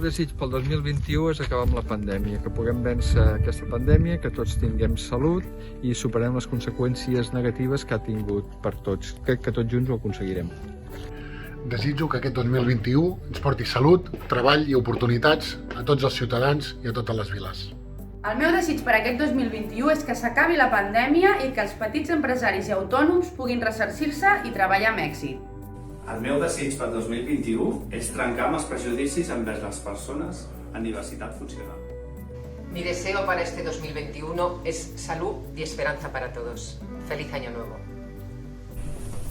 meu desig pel 2021 és acabar amb la pandèmia, que puguem vèncer aquesta pandèmia, que tots tinguem salut i superem les conseqüències negatives que ha tingut per tots. Crec que tots junts ho aconseguirem. Desitjo que aquest 2021 ens porti salut, treball i oportunitats a tots els ciutadans i a totes les viles. El meu desig per aquest 2021 és que s'acabi la pandèmia i que els petits empresaris i autònoms puguin ressarcir-se i treballar amb èxit. El meu desig per 2021 és trencar amb els prejudicis envers les persones en diversitat funcional. Mi deseo para este 2021 es salud y esperanza para todos. Feliz Año Nuevo.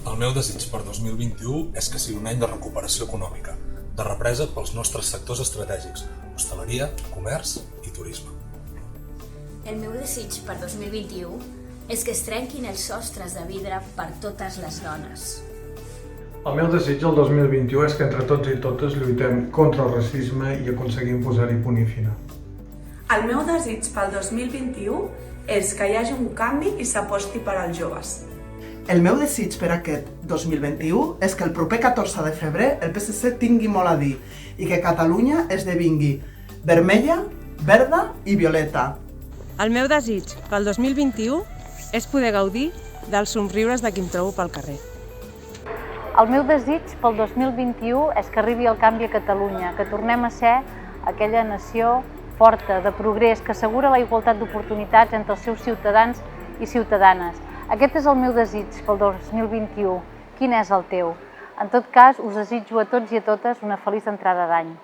El meu desig per 2021 és que sigui un any de recuperació econòmica, de represa pels nostres sectors estratègics, hostaleria, comerç i turisme. El meu desig per 2021 és que es trenquin els sostres de vidre per totes les dones. El meu desig el 2021 és que entre tots i totes lluitem contra el racisme i aconseguim posar-hi punt i final. El meu desig pel 2021 és que hi hagi un canvi i s'aposti per als joves. El meu desig per aquest 2021 és que el proper 14 de febrer el PSC tingui molt a dir i que Catalunya esdevingui vermella, verda i violeta. El meu desig pel 2021 és poder gaudir dels somriures de qui em trobo pel carrer. El meu desig pel 2021 és que arribi el canvi a Catalunya, que tornem a ser aquella nació forta, de progrés, que assegura la igualtat d'oportunitats entre els seus ciutadans i ciutadanes. Aquest és el meu desig pel 2021. Quin és el teu? En tot cas, us desitjo a tots i a totes una feliç entrada d'any.